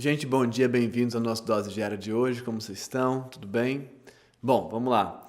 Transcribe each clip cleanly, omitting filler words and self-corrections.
Gente, bom dia, bem-vindos ao nosso Dose Diária de hoje. Como vocês estão? Tudo bem? Bom, vamos lá.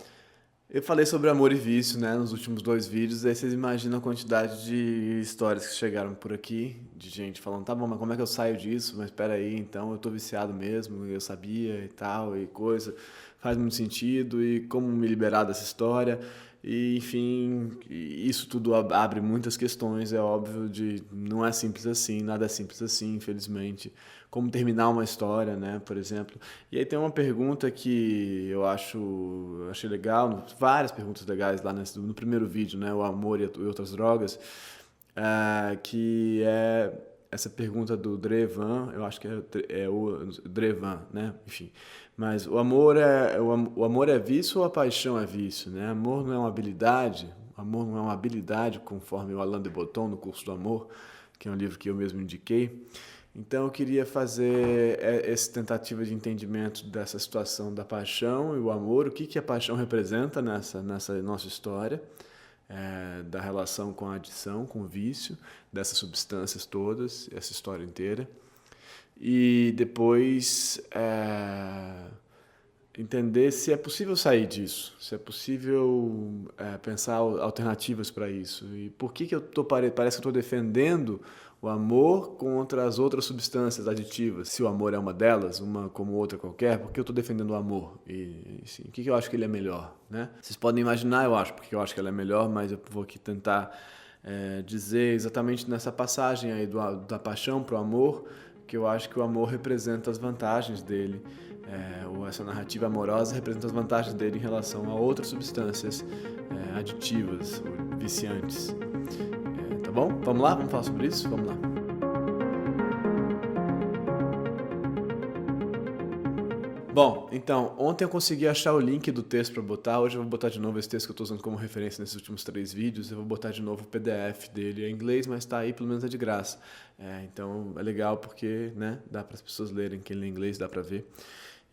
Eu falei sobre amor e vício, né, nos últimos dois vídeos, aí vocês imaginam a quantidade de histórias que chegaram por aqui, de gente falando, tá bom, mas como é que eu saio disso? Mas espera aí, então eu tô viciado mesmo, eu sabia e tal, e coisa, faz muito sentido, e como me liberar dessa história, e enfim, isso tudo abre muitas questões, é óbvio, de não é simples assim, nada é simples assim, infelizmente. Como terminar uma história, né, por exemplo. E aí tem uma pergunta que achei legal, várias perguntas legais lá no primeiro vídeo, né, o amor e outras drogas, que é essa pergunta do Drevan, eu acho que é o Drevan, né, enfim. Mas o amor é vício ou a paixão é vício, né? Amor não é uma habilidade, amor não é uma habilidade, conforme o Alain de Botton no curso do amor, que é um livro que eu mesmo indiquei. Então eu queria fazer essa tentativa de entendimento dessa situação da paixão e o amor, o que a paixão representa nessa nossa história, da relação com a adição, com o vício, dessas substâncias todas, essa história inteira. E depois entender se é possível sair disso, se é possível pensar alternativas para isso. E por que parece que eu estou defendendo o amor contra as outras substâncias aditivas? Se o amor é uma delas, uma como outra qualquer, por que eu estou defendendo o amor? E assim, o que eu acho que ele é melhor? Né? Vocês podem imaginar, eu acho, porque eu acho que ela é melhor, mas eu vou aqui tentar dizer exatamente nessa passagem aí da paixão para o amor, que eu acho que o amor representa as vantagens dele, ou essa narrativa amorosa representa as vantagens dele em relação a outras substâncias aditivas ou viciantes. Tá bom? Vamos lá? Vamos falar sobre isso? Vamos lá. Bom, então, ontem eu consegui achar o link do texto para botar, hoje eu vou botar de novo esse texto que eu estou usando como referência nesses últimos 3 vídeos, eu vou botar de novo o PDF dele, é em inglês, mas está aí, pelo menos é de graça. Então é legal porque, né, dá para as pessoas lerem, quem lê inglês dá para ver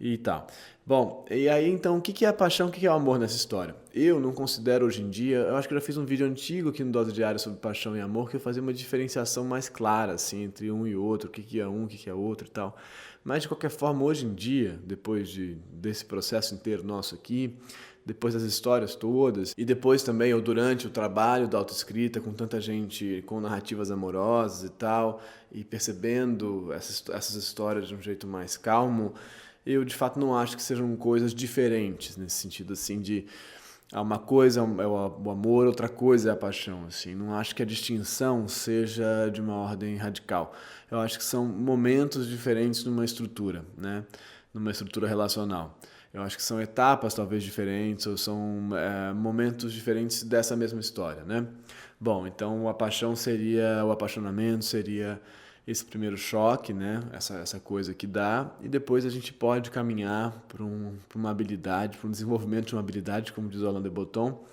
e tal. Bom, e aí então, o que é a paixão, o que é o amor nessa história? Eu não considero hoje em dia, eu acho que eu já fiz um vídeo antigo aqui no Dose Diária sobre paixão e amor, que eu fazia uma diferenciação mais clara, assim, entre um e outro, o que é um, o que é outro e tal. Mas, de qualquer forma, hoje em dia, depois desse processo inteiro nosso aqui, depois das histórias todas, e depois também, ou durante o trabalho da autoescrita, com tanta gente com narrativas amorosas e tal, e percebendo essas histórias de um jeito mais calmo, eu de fato não acho que sejam coisas diferentes, nesse sentido assim de uma coisa é o amor, outra coisa é a paixão, assim. Não acho que a distinção seja de uma ordem radical. Eu acho que são momentos diferentes numa estrutura, né? Numa estrutura relacional. Eu acho que são etapas talvez diferentes ou são momentos diferentes dessa mesma história, né? Bom, então a paixão seria, o apaixonamento seria esse primeiro choque, né? Essa coisa que dá, e depois a gente pode caminhar para uma habilidade, para um desenvolvimento de uma habilidade, como diz o Alain de Botton,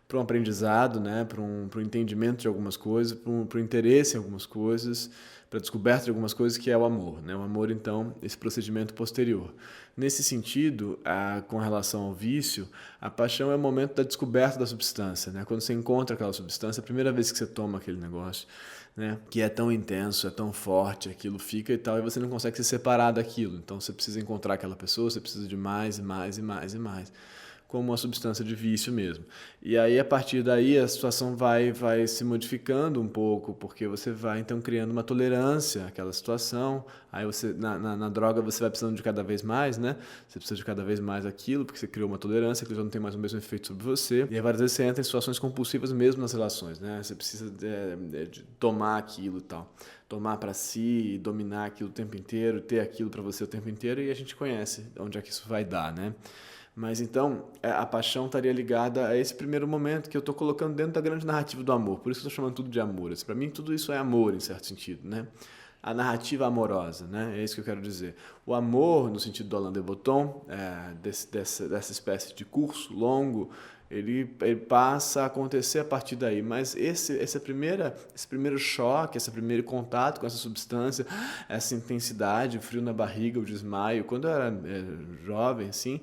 para um aprendizado, né? Para um entendimento de algumas coisas, para um interesse em algumas coisas, para a descoberta de algumas coisas, que é o amor, né? O amor, então, esse procedimento posterior. Nesse sentido, com relação ao vício, a paixão é o momento da descoberta da substância, né? Quando você encontra aquela substância, a primeira vez que você toma aquele negócio, né? Que é tão intenso, é tão forte, aquilo fica e tal, e você não consegue se separar daquilo. Então você precisa encontrar aquela pessoa, você precisa de mais e mais e mais e mais, como uma substância de vício mesmo. E aí, a partir daí, a situação vai se modificando um pouco, porque você vai, então, criando uma tolerância àquela situação. Aí, você na droga, você vai precisando de cada vez mais, né? Você precisa de cada vez mais aquilo, porque você criou uma tolerância, que já não tem mais o mesmo efeito sobre você. E aí, várias vezes, você entra em situações compulsivas mesmo nas relações, né? Você precisa de tomar aquilo e tal. Tomar para si, dominar aquilo o tempo inteiro, ter aquilo para você o tempo inteiro, e a gente conhece onde é que isso vai dar, né? Mas então, a paixão estaria ligada a esse primeiro momento que eu estou colocando dentro da grande narrativa do amor. Por isso que eu estou chamando tudo de amor. Para mim, tudo isso é amor, em certo sentido, né? A narrativa amorosa, né? É isso que eu quero dizer. O amor, no sentido do Alain de Botton, dessa espécie de curso longo, ele passa a acontecer a partir daí. Mas esse primeiro choque, esse primeiro contato com essa substância, essa intensidade, o frio na barriga, o desmaio, quando eu era jovem, assim,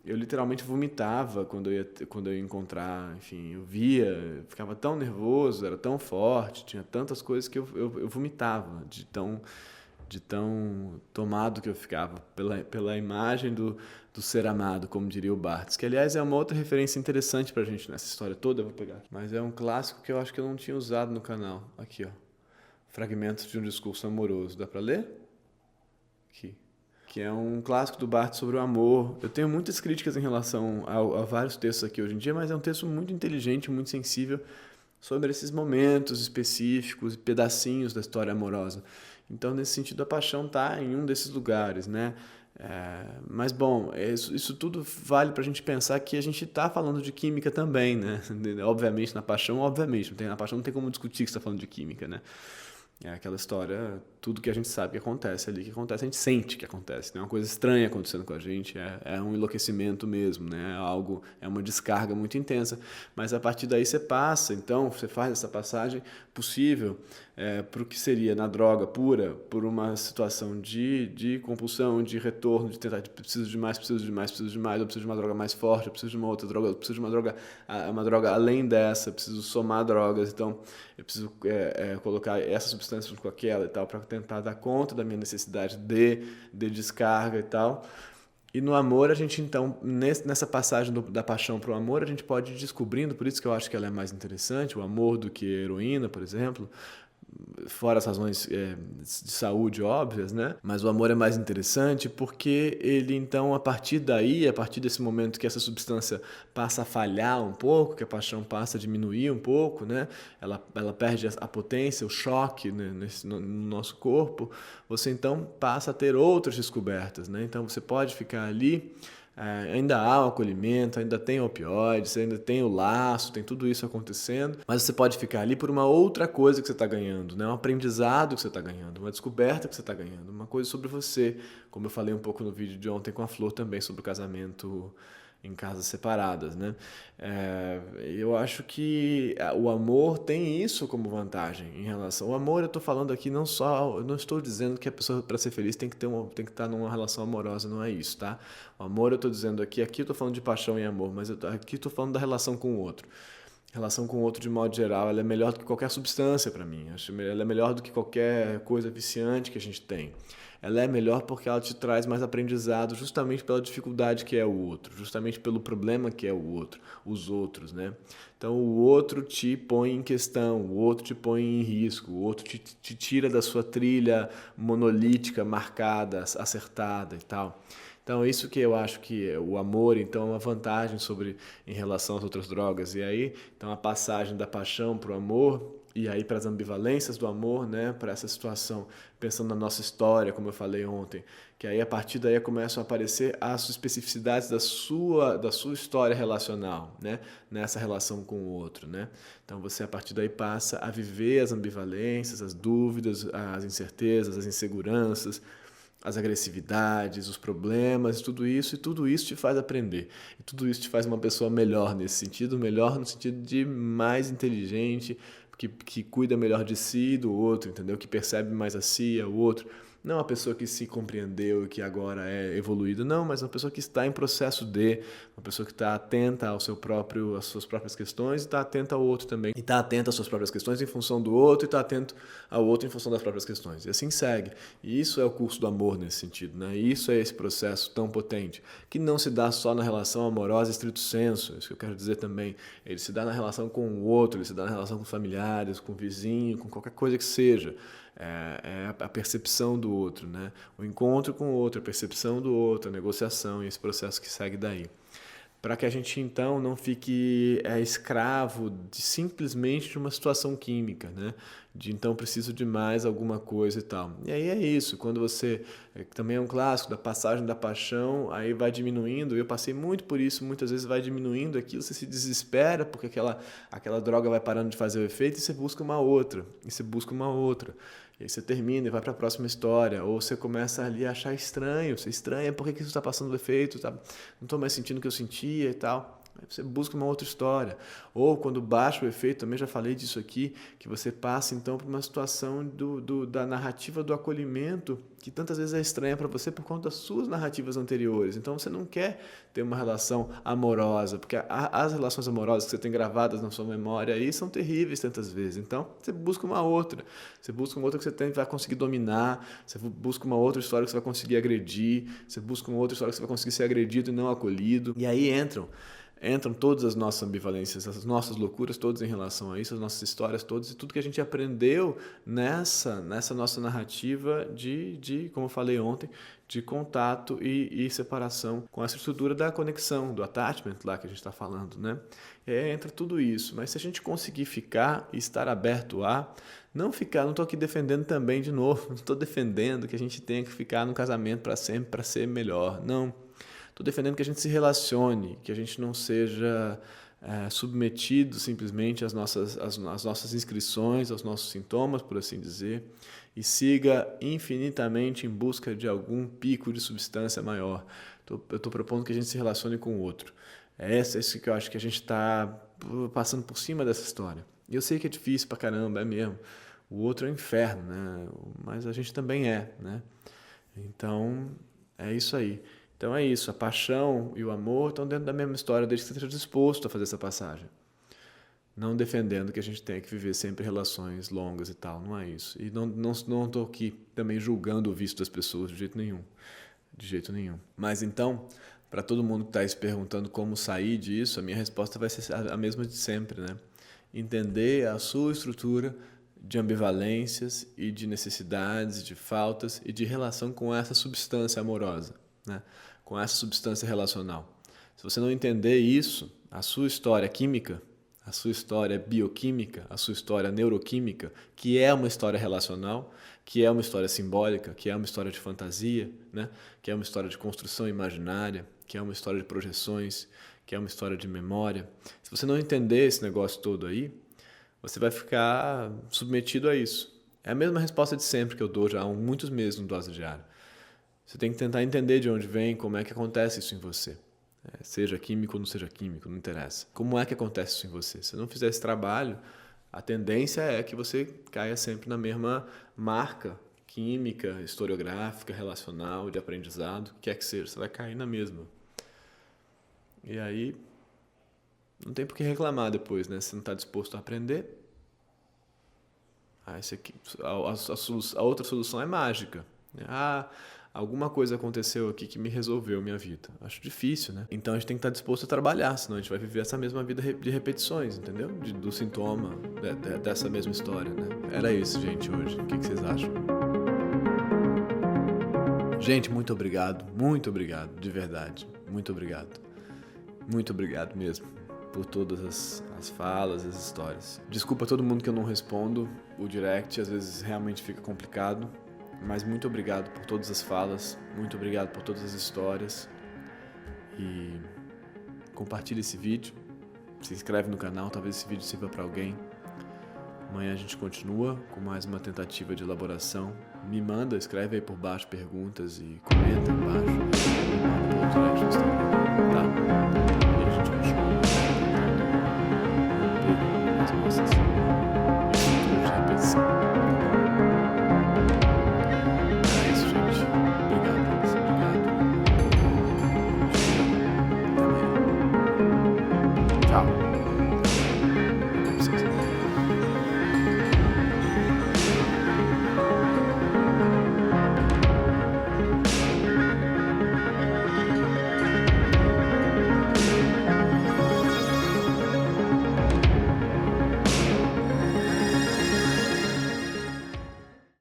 eu literalmente vomitava quando eu ia encontrar, enfim, eu via, eu ficava tão nervoso, era tão forte, tinha tantas coisas que eu vomitava de tão tomado que eu ficava pela imagem do ser amado, como diria o Barthes, que aliás é uma outra referência interessante pra gente nessa história toda, eu vou pegar. Mas é um clássico que eu acho que eu não tinha usado no canal. Aqui, ó. Fragmentos de um discurso amoroso. Dá pra ler? Aqui. Que é um clássico do Barthes sobre o amor. Eu tenho muitas críticas em relação a vários textos aqui hoje em dia, mas é um texto muito inteligente, muito sensível sobre esses momentos específicos e pedacinhos da história amorosa. Então, nesse sentido, a paixão está em um desses lugares, né? Mas, bom, isso tudo vale para a gente pensar que a gente está falando de química também, né? Obviamente, na paixão, obviamente. Na paixão não tem como discutir que você está falando de química, né? É aquela história, tudo que a gente sabe que acontece ali, que acontece, a gente sente que acontece, né? É uma coisa estranha acontecendo com a gente, é um enlouquecimento mesmo, né? É uma descarga muito intensa, mas a partir daí você passa, então você faz essa passagem possível para o que seria na droga pura, por uma situação de compulsão, de retorno, de tentar, preciso de mais, preciso de mais, preciso de mais, eu preciso de uma droga mais forte, eu preciso de uma outra droga, eu preciso de uma droga além dessa, eu preciso somar drogas, então eu preciso colocar essa substância junto com aquela e tal, para tentar dar conta da minha necessidade de descarga e tal. E no amor, a gente então, nessa passagem da paixão para o amor, a gente pode ir descobrindo, por isso que eu acho que ela é mais interessante, o amor do que a heroína, por exemplo, fora as razões de saúde óbvias, né? Mas o amor é mais interessante porque ele, então, a partir daí, a partir desse momento que essa substância passa a falhar um pouco, que a paixão passa a diminuir um pouco, né? Ela perde a potência, o choque, né? no nosso corpo, você então passa a ter outras descobertas, né? Então você pode ficar ali, ainda há o acolhimento, ainda tem opioides, ainda tem o laço, tem tudo isso acontecendo, mas você pode ficar ali por uma outra coisa que você está ganhando, né? Um aprendizado que você está ganhando, uma descoberta que você está ganhando, uma coisa sobre você, como eu falei um pouco no vídeo de ontem com a Flor também, sobre o casamento em casas separadas, né? Eu acho que o amor tem isso como vantagem em relação... O amor, eu estou falando aqui não só... Eu não estou dizendo que a pessoa, para ser feliz, tem que estar numa relação amorosa, não é isso, tá? O amor, eu estou dizendo aqui eu estou falando de paixão e amor, mas aqui estou falando da relação com o outro. A relação com o outro, de modo geral, ela é melhor do que qualquer substância para mim. Ela é melhor do que qualquer coisa viciante que a gente tem. Ela é melhor porque ela te traz mais aprendizado justamente pela dificuldade que é o outro, justamente pelo problema que é o outro, os outros, né? Então o outro te põe em questão, o outro te põe em risco, o outro te tira da sua trilha monolítica, marcada, acertada e tal. Então, isso que eu acho que o amor, então, é uma vantagem em relação às outras drogas. E aí, então, a passagem da paixão para o amor, e aí para as ambivalências do amor, né, para essa situação, pensando na nossa história, como eu falei ontem, que aí a partir daí começam a aparecer as especificidades da sua história relacional, né, nessa relação com o outro, né? Então, você a partir daí passa a viver as ambivalências, as dúvidas, as incertezas, as inseguranças, as agressividades, os problemas, tudo isso, e tudo isso te faz aprender. E tudo isso te faz uma pessoa melhor nesse sentido, melhor no sentido de mais inteligente, que cuida melhor de si e do outro, entendeu? Que percebe mais a si e ao outro. Não uma pessoa que se compreendeu e que agora é evoluída, não, mas uma pessoa que está em processo uma pessoa que está atenta às suas próprias questões e está atenta ao outro também. E está atenta às suas próprias questões em função do outro e está atento ao outro em função das próprias questões. E assim segue. E isso é o curso do amor nesse sentido, né? E isso é esse processo tão potente, que não se dá só na relação amorosa estrito sensu, isso que eu quero dizer também. Ele se dá na relação com o outro, ele se dá na relação com os familiares, com o vizinho, com qualquer coisa que seja. É a percepção do outro, né? O encontro com o outro, a percepção do outro, a negociação e esse processo que segue daí. Para que a gente, então, não fique escravo simplesmente de uma situação química, né? Então, preciso de mais alguma coisa e tal. E aí é isso, quando você... também é um clássico da passagem da paixão, aí vai diminuindo, eu passei muito por isso, muitas vezes vai diminuindo aquilo, você se desespera porque aquela droga vai parando de fazer o efeito e você busca uma outra, E aí você termina e vai para a próxima história. Ou você começa ali a achar estranho. Você estranha, por que isso está passando do efeito? Tá? Não estou mais sentindo o que eu sentia e tal. Aí você busca uma outra história. Ou quando baixa o efeito, também já falei disso aqui, que você passa então por uma situação da narrativa do acolhimento, que tantas vezes é estranha para você por conta das suas narrativas anteriores. Então você não quer ter uma relação amorosa, porque as relações amorosas que você tem gravadas na sua memória aí são terríveis tantas vezes. Então você busca uma outra. Você busca uma outra que você vai conseguir dominar, você busca uma outra história que você vai conseguir agredir, você busca uma outra história que você vai conseguir ser agredido e não acolhido. E aí entram todas as nossas ambivalências, as nossas loucuras todas em relação a isso, as nossas histórias todas e tudo que a gente aprendeu nessa nossa narrativa como eu falei ontem, de contato e separação com essa estrutura da conexão, do attachment lá que a gente está falando, né? Entra tudo isso, mas se a gente conseguir ficar e estar aberto não estou aqui defendendo também de novo, não estou defendendo que a gente tenha que ficar no casamento para sempre, para ser melhor, não. Estou defendendo que a gente se relacione, que a gente não seja submetido simplesmente às nossas inscrições, aos nossos sintomas, por assim dizer, e siga infinitamente em busca de algum pico de substância maior. Eu estou propondo que a gente se relacione com o outro. É isso que eu acho que a gente está passando por cima dessa história. E eu sei que é difícil pra caramba, é mesmo. O outro é o inferno, né? Mas a gente também é, né? Então, é isso aí. Então é isso, a paixão e o amor estão dentro da mesma história, desde que você esteja disposto a fazer essa passagem. Não defendendo que a gente tenha que viver sempre relações longas e tal, não é isso. E não estou aqui também julgando o vício das pessoas de jeito nenhum. De jeito nenhum. Mas então, para todo mundo que está se perguntando como sair disso, a minha resposta vai ser a mesma de sempre, né? Entender a sua estrutura de ambivalências e de necessidades, de faltas e de relação com essa substância amorosa, né? Com essa substância relacional. Se você não entender isso, a sua história química, a sua história bioquímica, a sua história neuroquímica, que é uma história relacional, que é uma história simbólica, que é uma história de fantasia, né? Que é uma história de construção imaginária, que é uma história de projeções, que é uma história de memória. Se você não entender esse negócio todo aí, você vai ficar submetido a isso. É a mesma resposta de sempre que eu dou já há muitos meses no Dose Diária. Você tem que tentar entender de onde vem, como é que acontece isso em você. Seja químico ou não seja químico, não interessa. Como é que acontece isso em você? Se não fizer esse trabalho, a tendência é que você caia sempre na mesma marca química, historiográfica, relacional, de aprendizado, o que quer que seja. Você vai cair na mesma. E aí, não tem por que reclamar depois, né? Se você não está disposto a aprender, a outra solução é mágica. Alguma coisa aconteceu aqui que me resolveu minha vida. Acho difícil, né? Então a gente tem que estar disposto a trabalhar, senão a gente vai viver essa mesma vida de repetições, entendeu? Do sintoma, dessa mesma história, né? Era isso, gente, hoje. O que vocês acham? Gente, muito obrigado, de verdade. Muito obrigado. Muito obrigado mesmo por todas as falas, as histórias. Desculpa a todo mundo que eu não respondo o direct, às vezes realmente fica complicado. Mas muito obrigado por todas as falas, muito obrigado por todas as histórias e compartilhe esse vídeo, se inscreve no canal, talvez esse vídeo sirva para alguém. Amanhã a gente continua com mais uma tentativa de elaboração. Me manda, escreve aí por baixo perguntas e comenta embaixo. Me manda pelo direct no Instagram, tá? E a gente continua tentando romper as nossas estruturas de repetição.